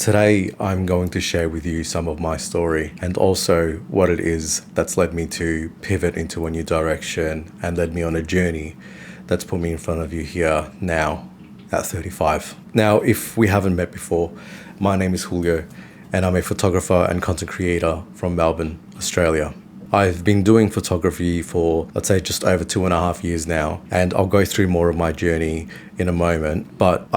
Today, I'm going to share with you some of my story and also what it is that's led me to pivot into a new direction and led me on a journey that's put me in front of you here now at 35. Now, if we haven't met before, my name is Julio and I'm a photographer and content creator from Melbourne, Australia. I've been doing photography for, let's say, just over 2.5 years now, and I'll go through more of my journey in a moment, but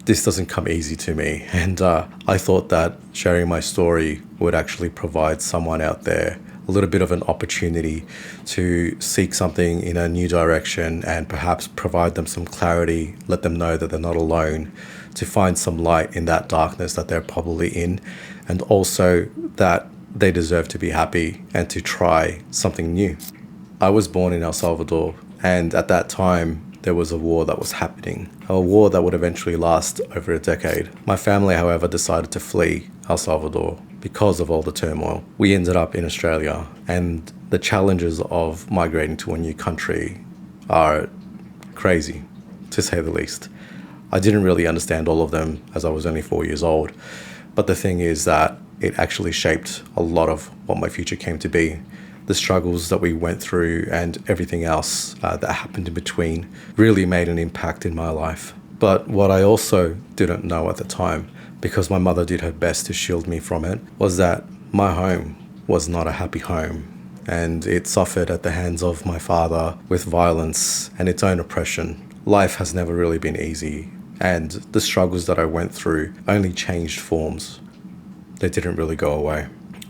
this doesn't come easy to me, and I thought that sharing my story would actually provide someone out there a little bit of an opportunity to seek something in a new direction and perhaps provide them some clarity, let them know that they're not alone, to find some light in that darkness that they're probably in, and also that they deserve to be happy and to try something new. I was born in El Salvador, and at that time, there was a war that was happening, a war that would eventually last over a decade. My family, however, decided to flee El Salvador because of all the turmoil. We ended up in Australia, and the challenges of migrating to a new country are crazy, to say the least. I didn't really understand all of them as I was only 4 years old, but the thing is that it actually shaped a lot of what my future came to be. The struggles that we went through and everything else that happened in between really made an impact in my life. But what I also didn't know at the time, because my mother did her best to shield me from it, was that my home was not a happy home. And it suffered at the hands of my father with violence and its own oppression. Life has never really been easy, and the struggles that I went through only changed forms. They didn't really go away.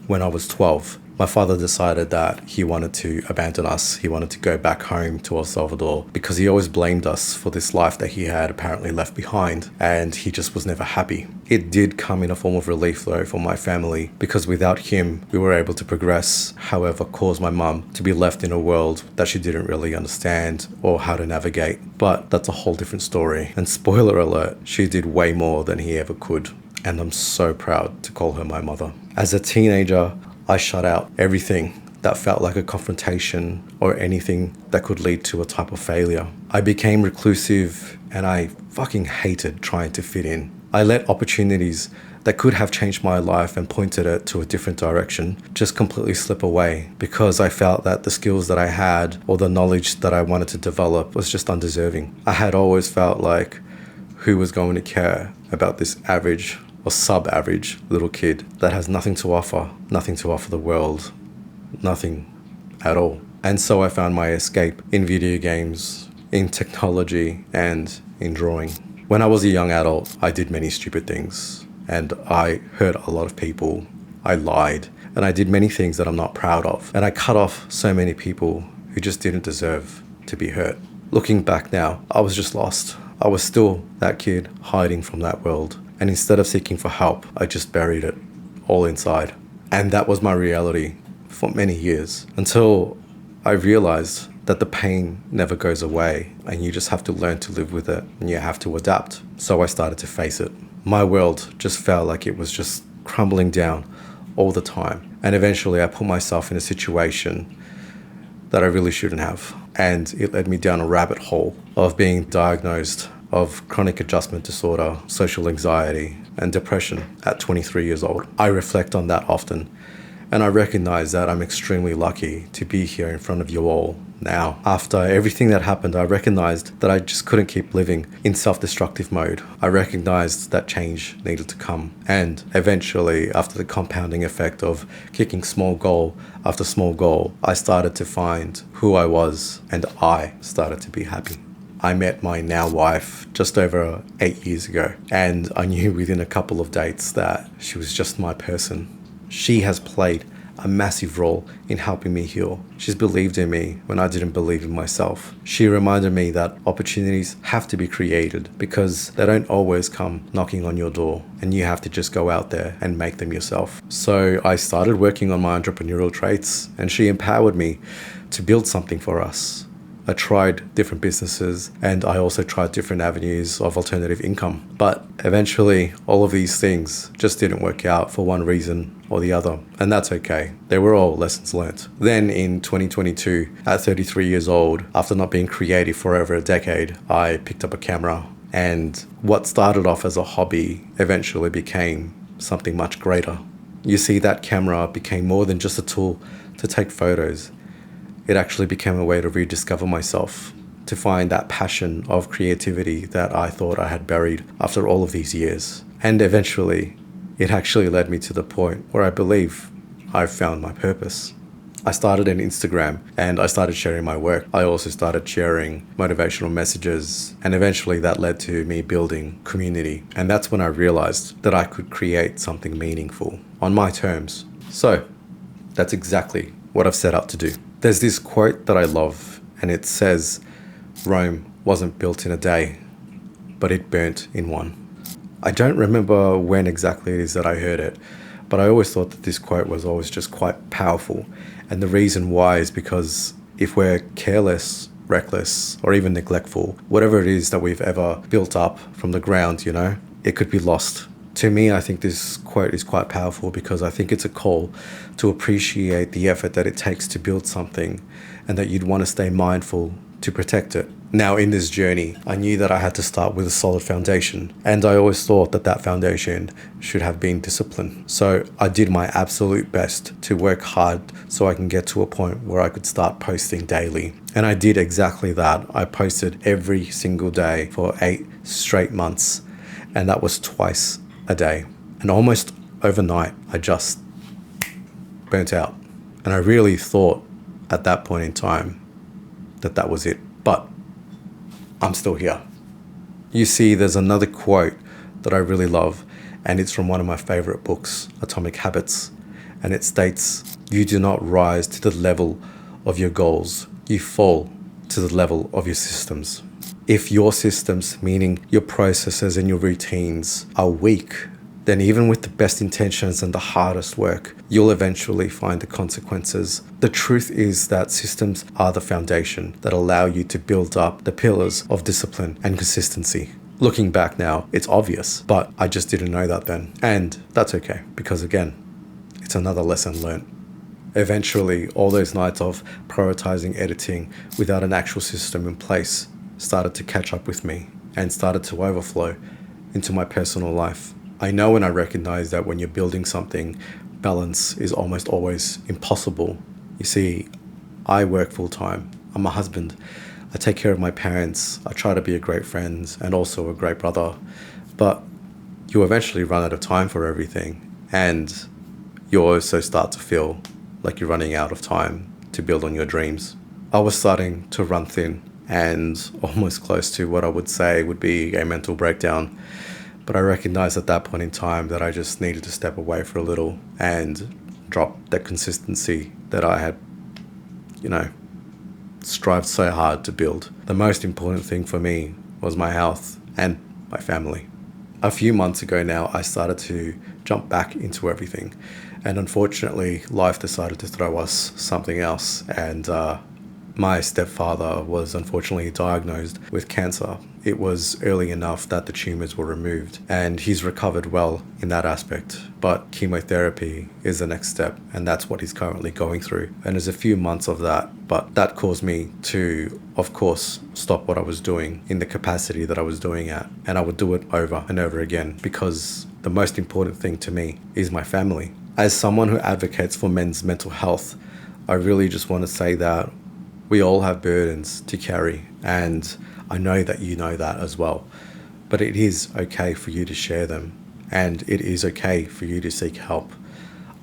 When I was 12, my father decided that he wanted to abandon us. He wanted to go back home to El Salvador because he always blamed us for this life that he had apparently left behind, and he just was never happy. It did come in a form of relief though for my family, because without him, we were able to progress. However, caused my mum to be left in a world that she didn't really understand or how to navigate. But that's a whole different story. And spoiler alert, she did way more than he ever could. And I'm so proud to call her my mother. As a teenager, I shut out everything that felt like a confrontation or anything that could lead to a type of failure. I became reclusive and I fucking hated trying to fit in. I let opportunities that could have changed my life and pointed it to a different direction just completely slip away because I felt that the skills that I had or the knowledge that I wanted to develop was just undeserving. I had always felt like, who was going to care about this average or sub-average little kid that has nothing to offer the world, nothing at all. And so I found my escape in video games, in technology, and in drawing. When I was a young adult, I did many stupid things, and I hurt a lot of people. I lied, and I did many things that I'm not proud of, and I cut off so many people who just didn't deserve to be hurt. Looking back now, I was just lost. I was still that kid hiding from that world. And instead of seeking for help, I just buried it all inside. And that was my reality for many years, until I realized that the pain never goes away and you just have to learn to live with it and you have to adapt. So I started to face it. My world just felt like it was just crumbling down all the time. And eventually I put myself in a situation that I really shouldn't have. And it led me down a rabbit hole of being diagnosed of chronic adjustment disorder, social anxiety, and depression at 23 years old. I reflect on that often, and I recognize that I'm extremely lucky to be here in front of you all now. After everything that happened, I recognized that I just couldn't keep living in self-destructive mode. I recognized that change needed to come. And eventually, after the compounding effect of kicking small goal after small goal, I started to find who I was, and I started to be happy. I met my now wife just over 8 years ago, and I knew within a couple of dates that she was just my person. She has played a massive role in helping me heal. She's believed in me when I didn't believe in myself. She reminded me that opportunities have to be created because they don't always come knocking on your door, and you have to just go out there and make them yourself. So I started working on my entrepreneurial traits, and she empowered me to build something for us. I tried different businesses, and I also tried different avenues of alternative income. But eventually, all of these things just didn't work out for one reason or the other. And that's okay. They were all lessons learnt. Then in 2022, at 33 years old, after not being creative for over a decade, I picked up a camera And what started off as a hobby eventually became something much greater. You see, that camera became more than just a tool to take photos. It actually became a way to rediscover myself, to find that passion of creativity that I thought I had buried after all of these years. And eventually, it actually led me to the point where I believe I've found my purpose. I started an Instagram and I started sharing my work. I also started sharing motivational messages, and eventually that led to me building community. And that's when I realized that I could create something meaningful on my terms. So that's exactly what I've set out to do. There's this quote that I love, and it says, "Rome wasn't built in a day, but it burnt in one." I don't remember when exactly it is that I heard it, but I always thought that this quote was always just quite powerful. And the reason why is because if we're careless, reckless, or even neglectful, whatever it is that we've ever built up from the ground, it could be lost. To me, I think this quote is quite powerful because I think it's a call to appreciate the effort that it takes to build something, and that you'd want to stay mindful to protect it. Now, in this journey, I knew that I had to start with a solid foundation, and I always thought that that foundation should have been discipline. So I did my absolute best to work hard so I can get to a point where I could start posting daily. And I did exactly that. I posted every single day for 8 straight months, and that was twice a day. And almost overnight, I just burnt out. And I really thought at that point in time that that was it. But I'm still here. You see, there's another quote that I really love, and it's from one of my favorite books, Atomic Habits. And it states, "You do not rise to the level of your goals, you fall to the level of your systems." If your systems, meaning your processes and your routines, are weak, then even with the best intentions and the hardest work, you'll eventually find the consequences. The truth is that systems are the foundation that allow you to build up the pillars of discipline and consistency. Looking back now, it's obvious, but I just didn't know that then. And that's okay, because again, it's another lesson learned. Eventually, all those nights of prioritizing editing without an actual system in place started to catch up with me and started to overflow into my personal life. I know and I recognize that when you're building something, balance is almost always impossible. You see, I work full time. I'm a husband. I take care of my parents. I try to be a great friend and also a great brother. But you eventually run out of time for everything. And you also start to feel like you're running out of time to build on your dreams. I was starting to run thin and almost close to what I would say would be a mental breakdown. But I recognized at that point in time that I just needed to step away for a little and drop that consistency that I had, strived so hard to build. The most important thing for me was my health and my family. A few months ago now, I started to jump back into everything. And unfortunately, life decided to throw us something else. And my stepfather was unfortunately diagnosed with cancer. It was early enough that the tumors were removed, and he's recovered well in that aspect. But chemotherapy is the next step, and that's what he's currently going through. And there's a few months of that, but that caused me to, of course, stop what I was doing in the capacity that I was doing at. And I would do it over and over again because the most important thing to me is my family. As someone who advocates for men's mental health, I really just want to say that we all have burdens to carry, and I know that you know that as well. But it is okay for you to share them, and it is okay for you to seek help.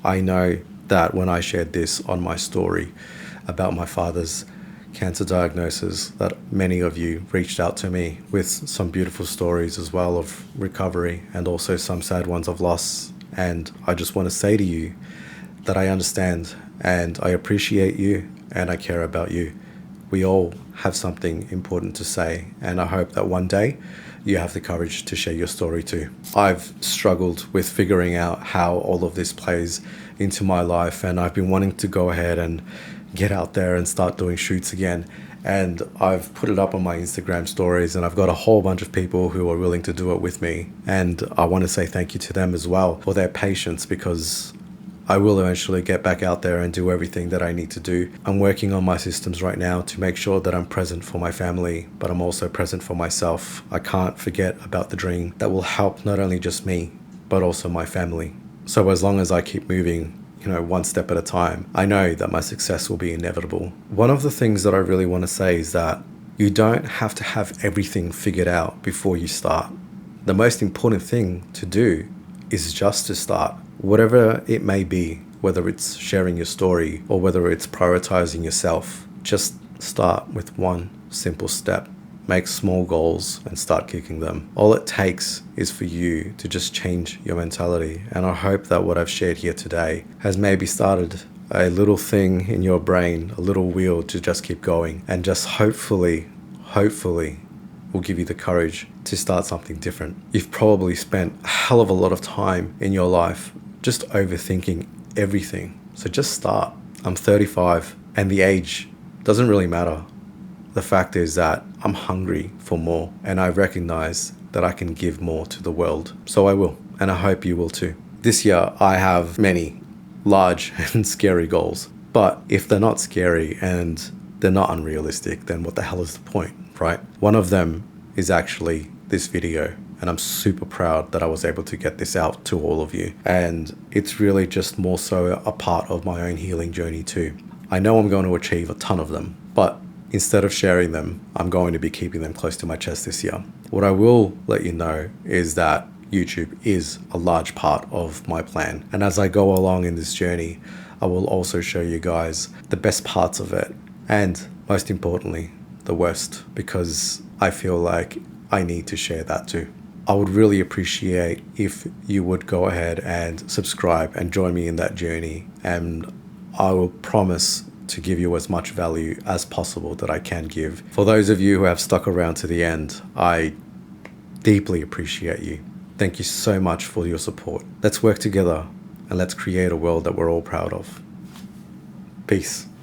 I know that when I shared this on my story about my father's cancer diagnosis, that many of you reached out to me with some beautiful stories as well of recovery and also some sad ones of loss. And I just want to say to you that I understand and I appreciate you and I care about you. We all have something important to say, and I hope that one day you have the courage to share your story too. I've struggled with figuring out how all of this plays into my life, and I've been wanting to go ahead and get out there and start doing shoots again. And I've put it up on my Instagram stories, and I've got a whole bunch of people who are willing to do it with me. And I want to say thank you to them as well for their patience, because I will eventually get back out there and do everything that I need to do. I'm working on my systems right now to make sure that I'm present for my family, but I'm also present for myself. I can't forget about the dream that will help not only just me, but also my family. So as long as I keep moving, one step at a time, I know that my success will be inevitable. One of the things that I really want to say is that you don't have to have everything figured out before you start. The most important thing to do is just to start, whatever it may be, whether it's sharing your story or whether it's prioritizing yourself. Just start with one simple step. Make small goals and start kicking them. All it takes is for you to just change your mentality. And I hope that what I've shared here today has maybe started a little thing in your brain, a little wheel to just keep going, and just hopefully will give you the courage to start something different. You've probably spent a hell of a lot of time in your life just overthinking everything. So just start. I'm 35 and the age doesn't really matter. The fact is that I'm hungry for more, and I recognize that I can give more to the world. So I will, and I hope you will too. This year I have many large and scary goals, but if they're not scary and they're not unrealistic, then what the hell is the point, right? One of them is actually this video, and I'm super proud that I was able to get this out to all of you. And it's really just more so a part of my own healing journey too. I know I'm going to achieve a ton of them, but instead of sharing them, I'm going to be keeping them close to my chest this year. What I will let you know is that YouTube is a large part of my plan. And as I go along in this journey, I will also show you guys the best parts of it. And most importantly, the worst, because I feel like I need to share that too. I would really appreciate if you would go ahead and subscribe and join me in that journey. And I will promise to give you as much value as possible that I can give. For those of you who have stuck around to the end, I deeply appreciate you. Thank you so much for your support. Let's work together and let's create a world that we're all proud of. Peace.